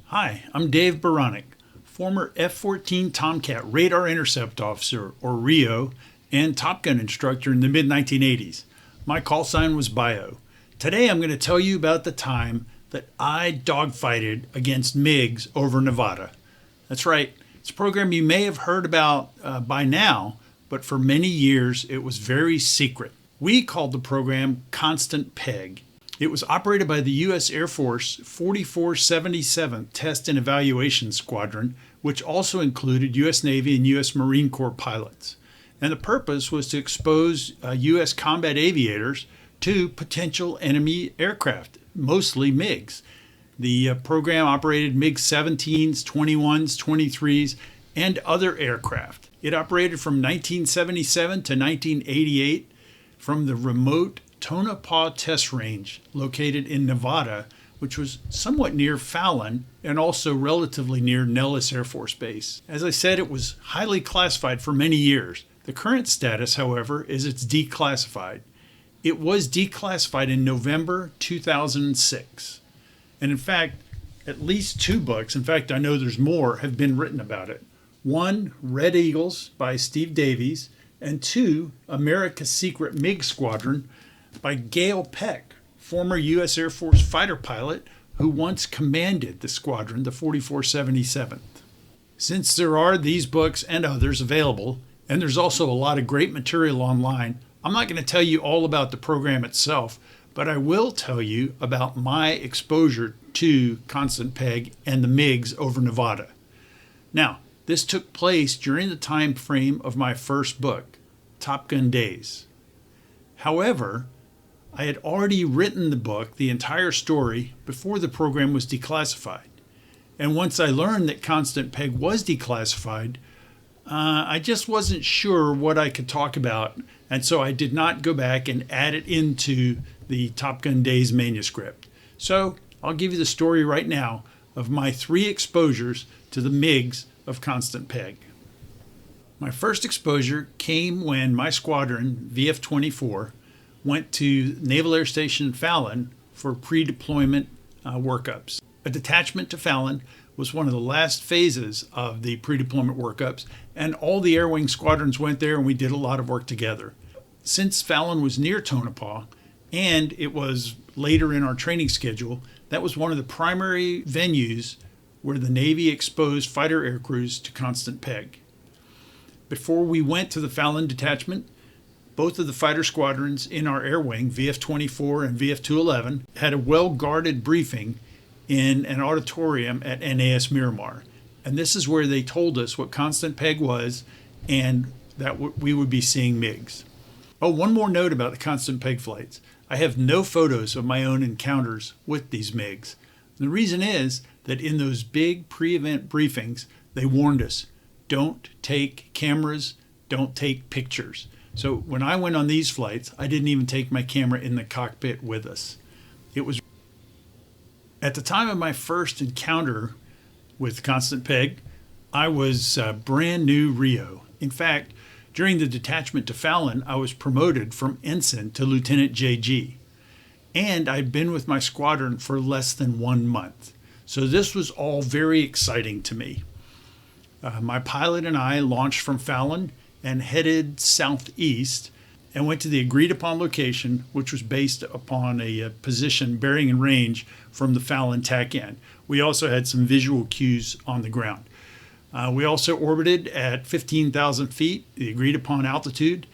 Hi, I'm Dave Baronic, former F-14 Tomcat Radar Intercept Officer, or RIO, and Top Gun instructor in the mid-1980s. My call sign was Bio. Today I'm going to tell you about the time that I dogfighted against MiGs over Nevada. That's right, it's a program you may have heard about by now, but for many years it was very secret. We called the program Constant Peg. It was operated by the U.S. Air Force 4477th Test and Evaluation Squadron, which also included U.S. Navy and U.S. Marine Corps pilots. And the purpose was to expose U.S. combat aviators to potential enemy aircraft, mostly MiGs. The program operated MiG-17s, 21s, 23s, and other aircraft. It operated from 1977 to 1988 from the remote Tonopah Test Range located in Nevada, which was somewhat near Fallon and also relatively near Nellis Air Force Base. As I said, it was highly classified for many years. The current status, however, is it's declassified. It was declassified in November 2006. And in fact, at least 2 books, in fact, I know there's more, have been written about it. One, Red Eagles by Steve Davies, and 2, America's Secret MiG Squadron by Gail Peck, former U.S. Air Force fighter pilot who once commanded the squadron, the 4477th. Since there are these books and others available, and there's also a lot of great material online, I'm not going to tell you all about the program itself, but I will tell you about my exposure to Constant Peg and the MiGs over Nevada. Now, this took place during the time frame of my first book, Top Gun Days. However, I had already written the book, the entire story, before the program was declassified. And once I learned that Constant Peg was declassified, I just wasn't sure what I could talk about, and so I did not go back and add it into the Top Gun Days manuscript. So I'll give you the story right now of my 3 exposures to the MiGs of Constant Peg. My first exposure came when my squadron, VF-24, went to Naval Air Station Fallon for pre-deployment workups. A detachment to Fallon was one of the last phases of the pre-deployment workups, and all the air wing squadrons went there and we did a lot of work together. Since Fallon was near Tonopah, and it was later in our training schedule, that was one of the primary venues where the Navy exposed fighter aircrews to Constant Peg. Before we went to the Fallon detachment, both of the fighter squadrons in our air wing, VF-24 and VF-211, had a well-guarded briefing in an auditorium at NAS Miramar. And this is where they told us what Constant Peg was and that we would be seeing MiGs. Oh, one more note about the Constant Peg flights. I have no photos of my own encounters with these MiGs. The reason is that in those big pre-event briefings, they warned us, don't take cameras, don't take pictures. So when I went on these flights, I didn't even take my camera in the cockpit with us. It was at the time of my first encounter with Constant Peg, I was brand new RIO. In fact, during the detachment to Fallon, I was promoted from ensign to Lieutenant JG. And I'd been with my squadron for less than 1 month. So this was all very exciting to me. My pilot and I launched from Fallon and headed southeast and went to the agreed upon location, which was based upon a position, bearing, and range from the Fallon TACAN. We also had some visual cues on the ground. We also orbited at 15,000 feet, the agreed upon altitude,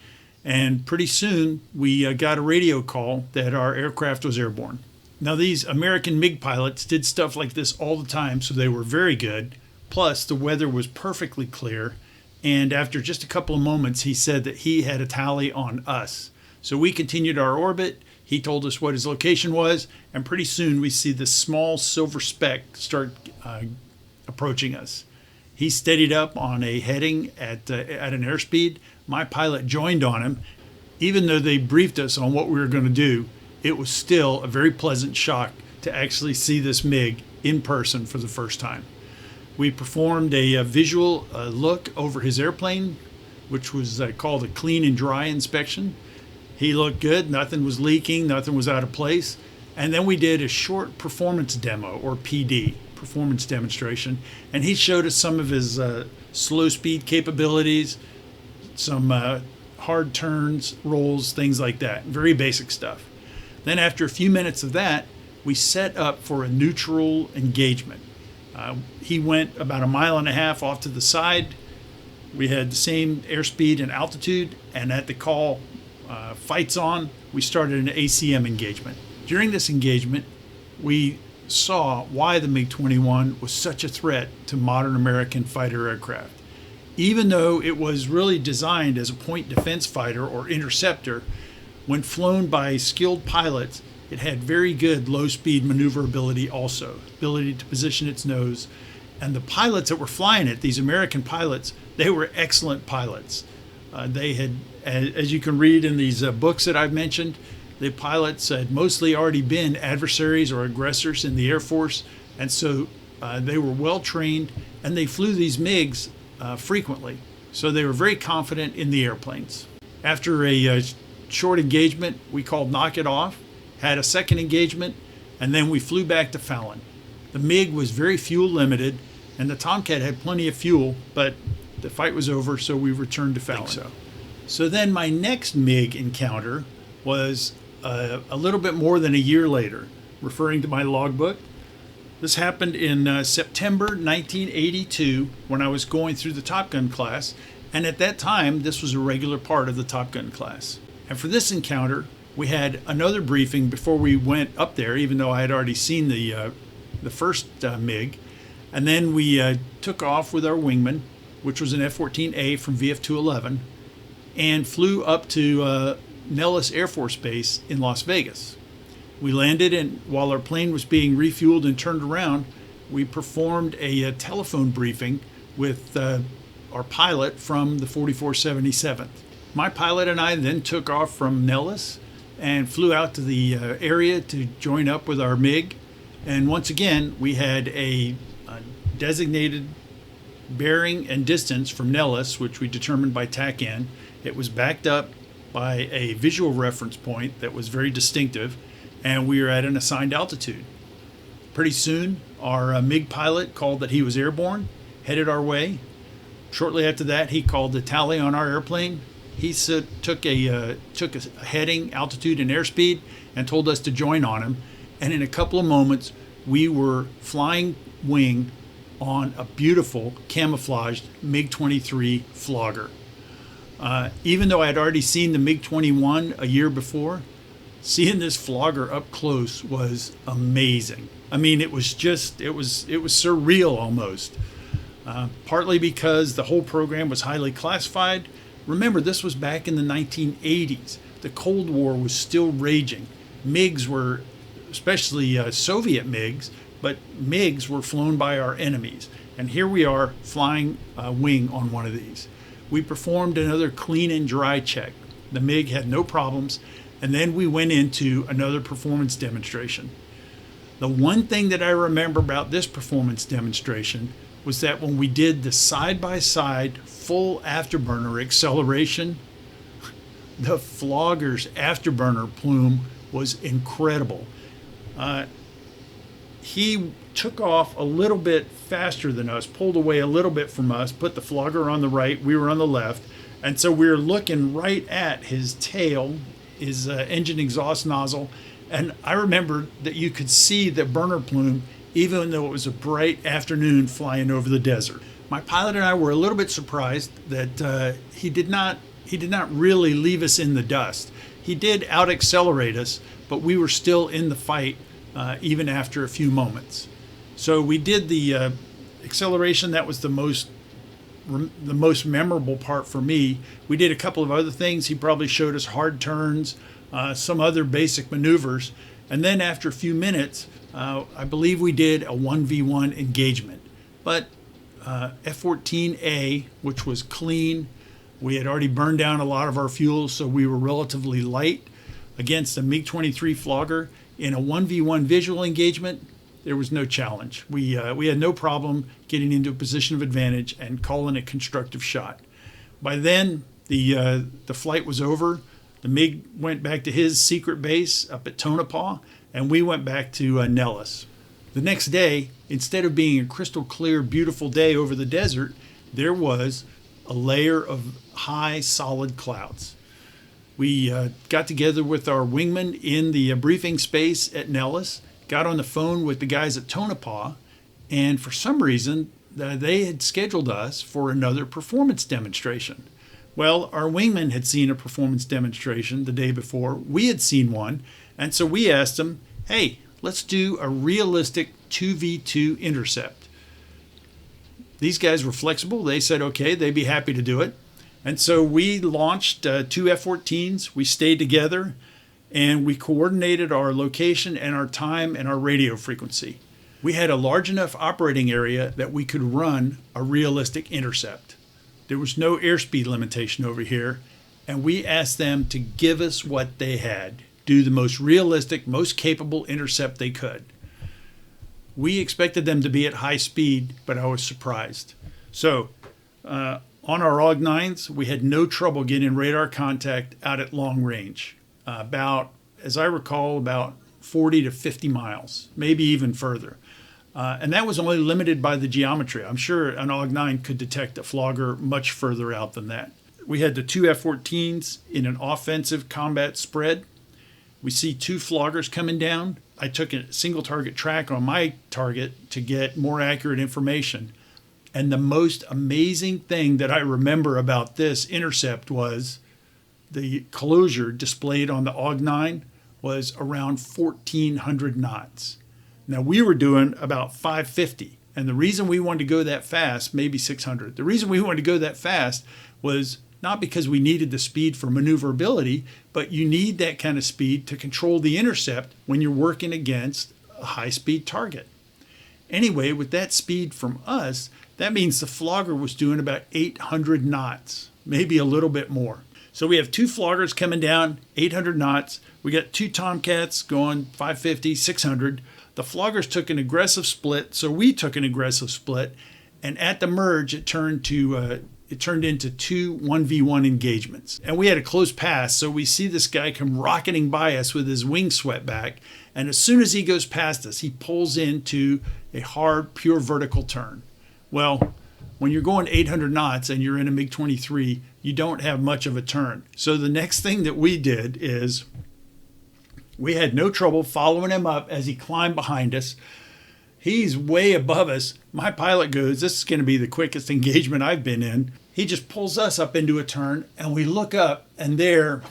and pretty soon we got a radio call that our aircraft was airborne. Now, these American MiG pilots did stuff like this all the time, so they were very good. Plus, the weather was perfectly clear. And after just a couple of moments, he said that he had a tally on us. So we continued our orbit. He told us what his location was. And pretty soon we see this small silver speck start approaching us. He steadied up on a heading at an airspeed. My pilot joined on him. Even though they briefed us on what we were going to do, it was still a very pleasant shock to actually see this MiG in person for the first time. We performed a visual look over his airplane, which was called a clean and dry inspection. He looked good, nothing was leaking, nothing was out of place. And then we did a short performance demo, or PD. performance demonstration, and he showed us some of his slow speed capabilities, some hard turns, rolls, things like that. Very basic stuff. Then after a few minutes of that, we set up for a neutral engagement. He went about 1.5 miles off to the side. We had the same airspeed and altitude, and at the call, fights on, we started an ACM engagement. During this engagement, we saw why the MiG-21 was such a threat to modern American fighter aircraft. Even though it was really designed as a point defense fighter or interceptor, when flown by skilled pilots, it had very good low-speed maneuverability also, ability to position its nose. And the pilots that were flying it, these American pilots, they were excellent pilots. They had, as you can read in these books that I've mentioned, the pilots had mostly already been adversaries or aggressors in the Air Force, and so they were well trained, and they flew these MiGs frequently. So they were very confident in the airplanes. After a short engagement, we called knock it off, had a second engagement, and then we flew back to Fallon. The MiG was very fuel limited, and the Tomcat had plenty of fuel, but the fight was over, so we returned to Fallon. So then my next MiG encounter was a little bit more than a year later, referring to my logbook. This happened in September 1982 when I was going through the Top Gun class, and at that time this was a regular part of the Top Gun class. And for this encounter, we had another briefing before we went up there, even though I had already seen the first MiG. And then we took off with our wingman, which was an F-14A from VF-211, and flew up to Nellis Air Force Base in Las Vegas. We landed, and while our plane was being refueled and turned around, we performed a telephone briefing with our pilot from the 4477th. My pilot and I then took off from Nellis and flew out to the area to join up with our MiG. And once again, we had a designated bearing and distance from Nellis, which we determined by TACAN. It was backed up by a visual reference point that was very distinctive, and we were at an assigned altitude. Pretty soon, our MiG pilot called that he was airborne, headed our way. Shortly after that, he called the tally on our airplane. He took a heading, altitude, and airspeed, and told us to join on him. And in a couple of moments, we were flying wing on a beautiful camouflaged MiG-23 flogger. Even though I had already seen the MiG-21 a year before, seeing this flogger up close was amazing. I mean, it was surreal almost. Partly because the whole program was highly classified. Remember, this was back in the 1980s. The Cold War was still raging. MiGs were, especially Soviet MiGs, but MiGs were flown by our enemies. And here we are flying wing on one of these. We performed another clean and dry check. The MiG had no problems, and then we went into another performance demonstration. The one thing that I remember about this performance demonstration was that when we did the side-by-side full afterburner acceleration, the flogger's afterburner plume was incredible. He took off a little bit faster than us, pulled away a little bit from us, put the flogger on the right, we were on the left, and so we were looking right at his tail, his engine exhaust nozzle, and I remember that you could see the burner plume even though it was a bright afternoon flying over the desert. My pilot and I were a little bit surprised that he did not really leave us in the dust. He did out-accelerate us, but we were still in the fight even after a few moments. So we did the acceleration. That was the most memorable part for me. We did a couple of other things. He probably showed us hard turns, some other basic maneuvers, and then after a few minutes, I believe we did a 1v1 engagement. But F-14A, which was clean, we had already burned down a lot of our fuel, so we were relatively light against a MiG-23 flogger. In a 1v1 visual engagement, there was no challenge. We had no problem getting into a position of advantage and calling a constructive shot. By then, the flight was over. The MiG went back to his secret base up at Tonopah, and we went back to Nellis. The next day, instead of being a crystal clear, beautiful day over the desert, there was a layer of high, solid clouds. We got together with our wingman in the briefing space at Nellis, got on the phone with the guys at Tonopah, and for some reason, they had scheduled us for another performance demonstration. Well, our wingman had seen a performance demonstration the day before. We had seen one, and so we asked them, hey, let's do a realistic 2v2 intercept. These guys were flexible. They said, okay, they'd be happy to do it. And so we launched 2 F-14s. We stayed together, and we coordinated our location and our time and our radio frequency. We had a large enough operating area that we could run a realistic intercept. There was no airspeed limitation over here, and we asked them to give us what they had, do the most realistic, most capable intercept they could. We expected them to be at high speed, but I was surprised. So on our AUG-9s, we had no trouble getting radar contact out at long range, about, as I recall, about 40 to 50 miles, maybe even further. And that was only limited by the geometry. I'm sure an AUG-9 could detect a flogger much further out than that. We had the 2 F-14s in an offensive combat spread. We see 2 floggers coming down. I took a single target track on my target to get more accurate information. And the most amazing thing that I remember about this intercept was the closure displayed on the AUG-9 was around 1,400 knots. Now, we were doing about 550, and the reason we wanted to go that fast, maybe 600, the reason we wanted to go that fast was not because we needed the speed for maneuverability, but you need that kind of speed to control the intercept when you're working against a high-speed target. Anyway, with that speed from us, that means the flogger was doing about 800 knots, maybe a little bit more. So we have 2 floggers coming down, 800 knots. We got 2 Tomcats going 550, 600. The floggers took an aggressive split, so we took an aggressive split, and at the merge, it turned into 2 1v1 engagements. And we had a close pass, so we see this guy come rocketing by us with his wing swept back, and as soon as he goes past us, he pulls into a hard, pure vertical turn. Well, when you're going 800 knots and you're in a MiG-23, you don't have much of a turn. So the next thing that we did is we had no trouble following him up as he climbed behind us. He's way above us. My pilot goes, this is going to be the quickest engagement I've been in. He just pulls us up into a turn, and we look up, and there,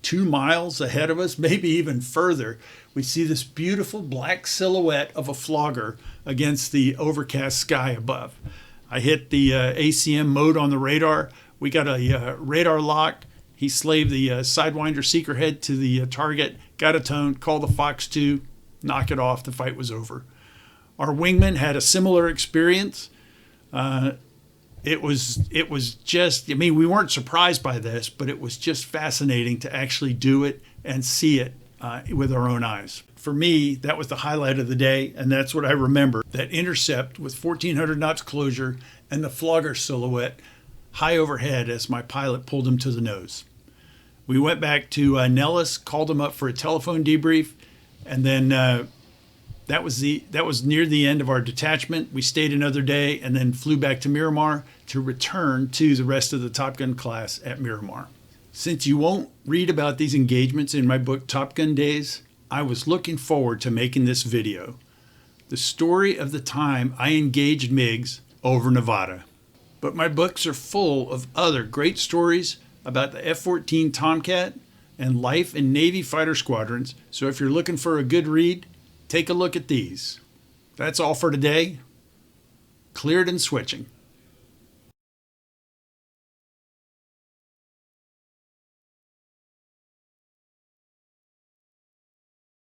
2 miles ahead of us, maybe even further, we see this beautiful black silhouette of a flogger against the overcast sky above. I hit the ACM mode on the radar. We got a radar lock. He slaved the Sidewinder seeker head to the target, got a tone, called the Fox 2, knock it off, the fight was over. Our wingman had a similar experience. It was just, we weren't surprised by this, but it was just fascinating to actually do it and see it with our own eyes. For me, that was the highlight of the day, and that's what I remember. That intercept with 1,400 knots closure and the flogger silhouette high overhead as my pilot pulled him to the nose. We went back to Nellis, called him up for a telephone debrief, and then that was near the end of our detachment. We stayed another day and then flew back to Miramar to return to the rest of the Top Gun class at Miramar. Since you won't read about these engagements in my book Top Gun Days, I was looking forward to making this video. The story of the time I engaged MiGs over Nevada. But my books are full of other great stories about the F-14 Tomcat and life in Navy fighter squadrons, so if you're looking for a good read, take a look at these. That's all for today. Cleared and switching.